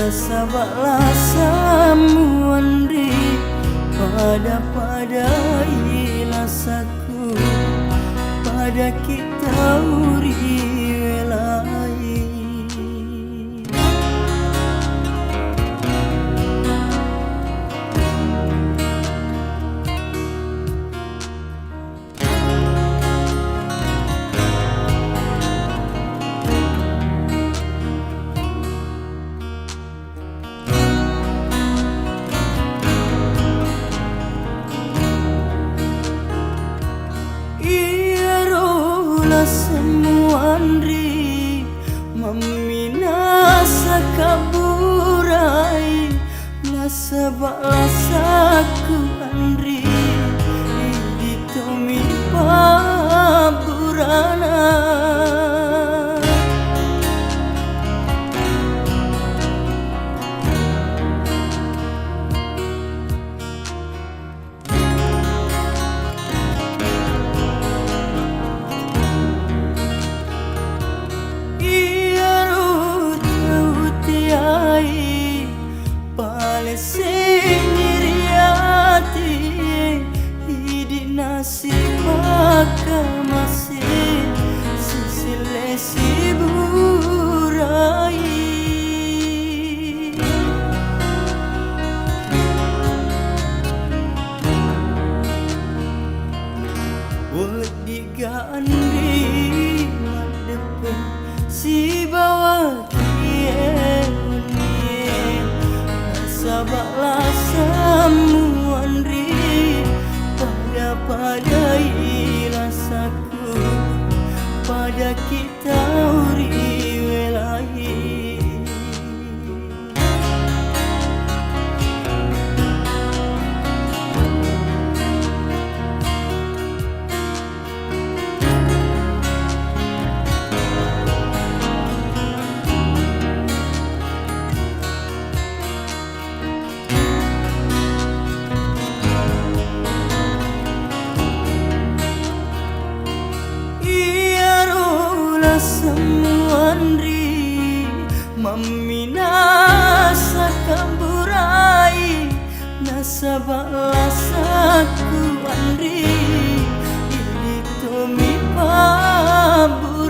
Sabarlah samuandri pada ilasaku pada kita uri welai. Semuandri meminasa kaburai nasabaklah saku andri ditumi paburana. Sendiriati hidup nasib maka masih sisile siburai. Wadiga andri madepe si bawa sabaklah samuandri pada ilasaku pada kita uri welai. Semuandri meminasa kaburai nasabaklah saku andri ditumi paburana.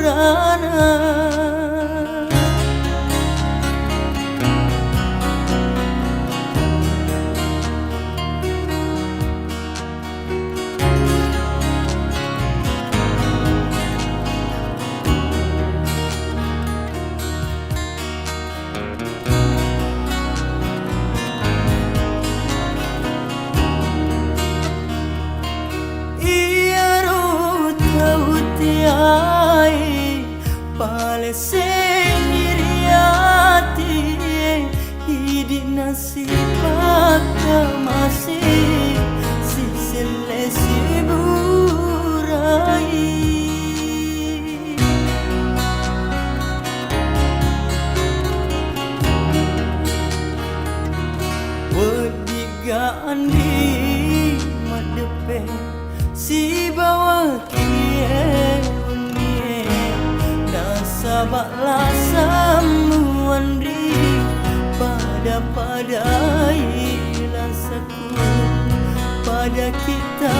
Pale sendiriati hidup nasib maka masih sisile siburai. Wadiga andi madepe si bawa sabaklah samuandri pada ilasaku pada kita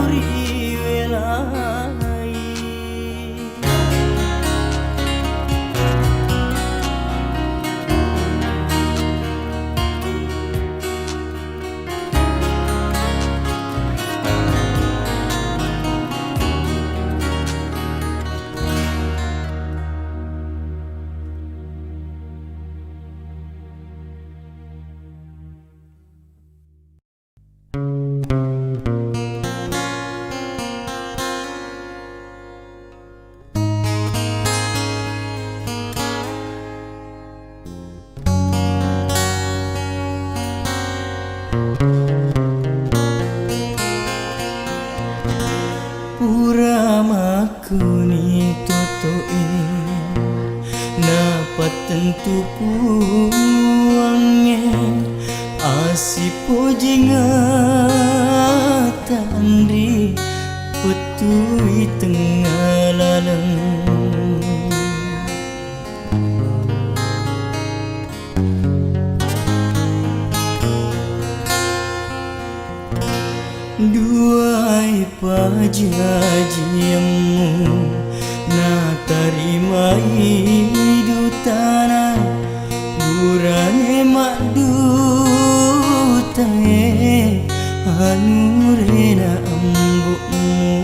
uri welai. Kuni totoi napat tentu puangnya asipo jingatan di petui tengah laleng. pajajiamu na tarimai dutana burane madutae anurena ambukmu.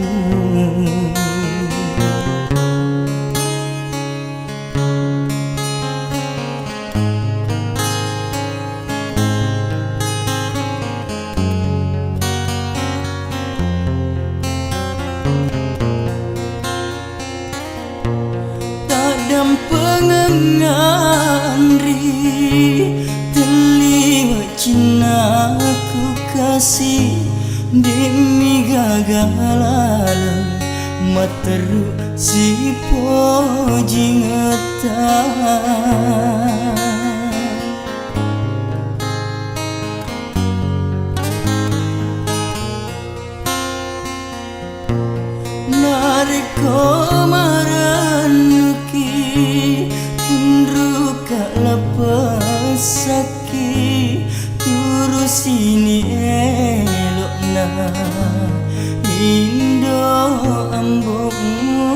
Dalam pengengandri terlihat cinta ku kasih demi gagalan materu si pojingata nariko maranuki tundruka lepasaki turus ini elokna indo ambokmu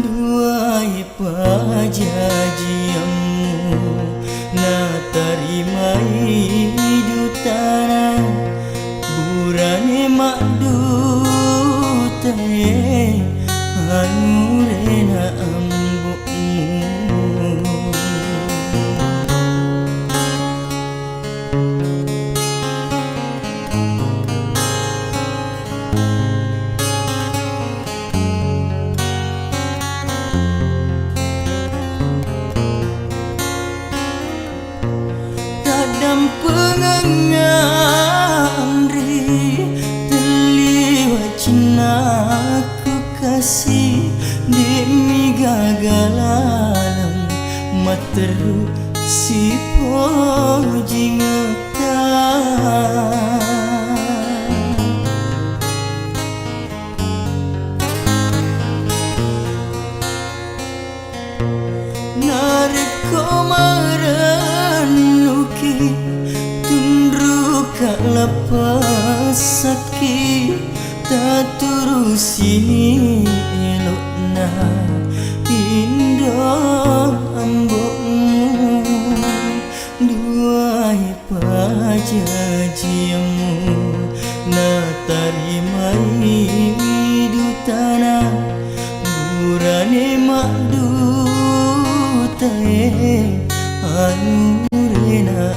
duai pajajiamu na tarimai dutana burane madutae anurena ambokmu. Dalam pengengandri terlihat cinta ku kasih demi gagalan materu si pojingata nariko maranuki tundruka lepasaki tak turus ini elokna indo ambokmu duai pajajiamu na tarimai dutana burane madutae anurena